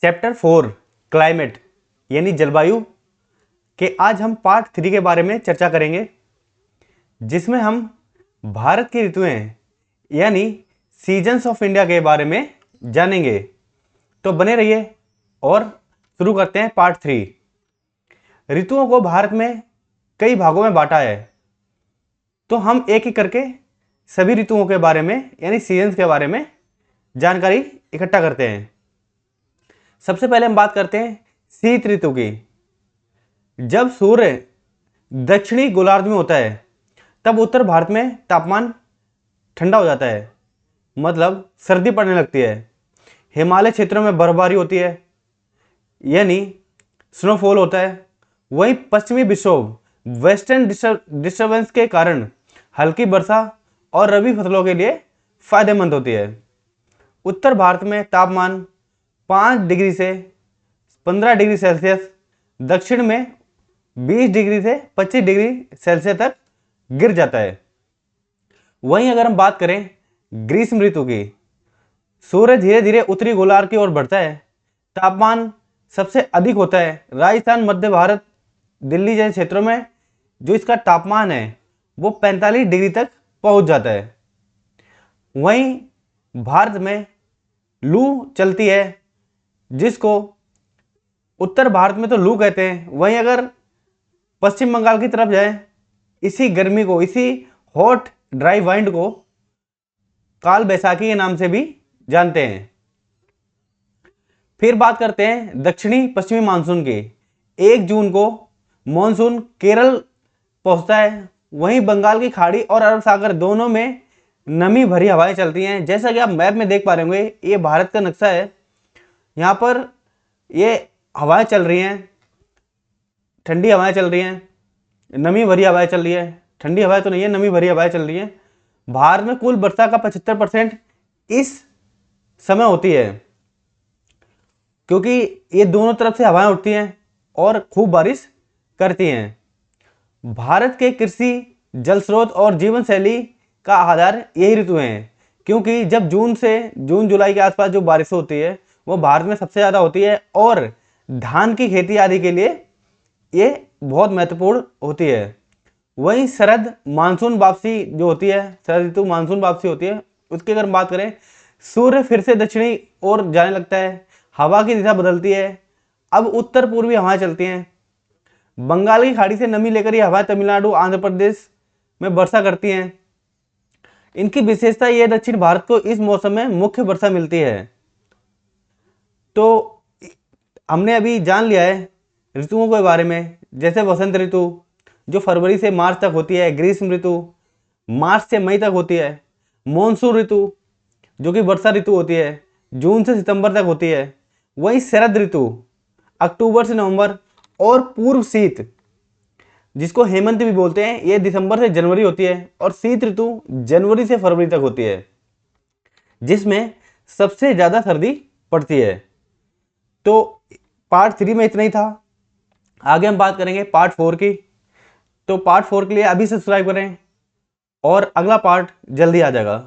Chapter 4 climate यानी जलवायु के आज हम पार्ट 3 के बारे में चर्चा करेंगे, जिसमें हम भारत की ऋतुएं यानी सीजन्स ऑफ इंडिया के बारे में जानेंगे। तो बने रहिए और शुरू करते हैं पार्ट 3। ऋतुओं को भारत में कई भागों में बांटा है, तो हम एक एक करके सभी ऋतुओं के बारे में यानी सीजन्स के बारे में जानकारी इकट्ठा करते हैं। सबसे पहले हम बात करते हैं शीत ऋतु की। जब सूर्य दक्षिणी गोलार्ध में होता है तब उत्तर भारत में तापमान ठंडा हो जाता है, मतलब सर्दी पड़ने लगती है। हिमालय क्षेत्रों में बर्फबारी होती है यानी स्नोफॉल होता है। वहीं पश्चिमी विक्षोभ वेस्टर्न डिस्टर्बेंस के कारण हल्की वर्षा और रबी फसलों के लिए फायदेमंद होती है। उत्तर भारत में तापमान 5 डिग्री से 15 डिग्री सेल्सियस, दक्षिण में 20 डिग्री से 25 डिग्री सेल्सियस तक गिर जाता है। वहीं अगर हम बात करें ग्रीष्म ऋतु की, सूर्य धीरे धीरे उत्तरी गोलार्ध की ओर बढ़ता है। तापमान सबसे अधिक होता है राजस्थान, मध्य भारत, दिल्ली जैसे क्षेत्रों में जो इसका तापमान है वो 45 डिग्री तक पहुंच जाता है। वहीं भारत में लू चलती है, जिसको उत्तर भारत में तो लू कहते हैं। वहीं अगर पश्चिम बंगाल की तरफ जाए, इसी गर्मी को, इसी हॉट ड्राई वाइंड को काल बैसाखी के नाम से भी जानते हैं। फिर बात करते हैं दक्षिणी पश्चिमी मानसून की। 1 जून को मानसून केरल पहुंचता है। वहीं बंगाल की खाड़ी और अरब सागर दोनों में नमी भरी हवाएं चलती हैं। जैसा कि आप मैप में देख पा रहे होंगे, ये भारत का नक्शा है। यहाँ पर ये हवाएं चल रही हैं, ठंडी हवाएं चल रही हैं, नमी भरी हवाएं चल रही है। ठंडी हवाएं तो नहीं है, नमी भरी हवाएं चल रही हैं। भारत में कुल वर्षा का 75% इस समय होती है, क्योंकि ये दोनों तरफ से हवाएं उठती हैं और खूब बारिश करती हैं। भारत के कृषि, जल स्रोत और जीवन शैली का आधार यही ऋतुएं हैं, क्योंकि जब जून जुलाई के आसपास जो बारिश होती है वो भारत में सबसे ज़्यादा होती है और धान की खेती आदि के लिए ये बहुत महत्वपूर्ण होती है। वहीं शरद मानसून वापसी जो होती है, शरद ऋतु मानसून वापसी होती है, उसकी अगर बात करें, सूर्य फिर से दक्षिणी ओर जाने लगता है, हवा की दिशा बदलती है। अब उत्तर पूर्वी हवाएं चलती हैं। बंगाल की खाड़ी से नमी लेकर ये हवाएं तमिलनाडु, आंध्र प्रदेश में वर्षा करती हैं। इनकी विशेषता यह दक्षिण भारत को इस मौसम में मुख्य वर्षा मिलती है। तो हमने अभी जान लिया है ऋतुओं के बारे में, जैसे वसंत ऋतु जो फरवरी से मार्च तक होती है, ग्रीष्म ऋतु मार्च से मई तक होती है, मानसून ऋतु जो कि वर्षा ऋतु होती है, जून से सितंबर तक होती है। वहीं शरद ऋतु अक्टूबर से नवंबर, और पूर्व शीत जिसको हेमंत भी बोलते हैं, ये दिसंबर से जनवरी होती है। और शीत ऋतु जनवरी से फरवरी तक होती है, जिसमें सबसे ज्यादा सर्दी पड़ती है। तो पार्ट 3 में इतना ही था। आगे हम बात करेंगे पार्ट 4 की। तो पार्ट 4 के लिए अभी सब्सक्राइब करें और अगला पार्ट जल्दी आ जाएगा।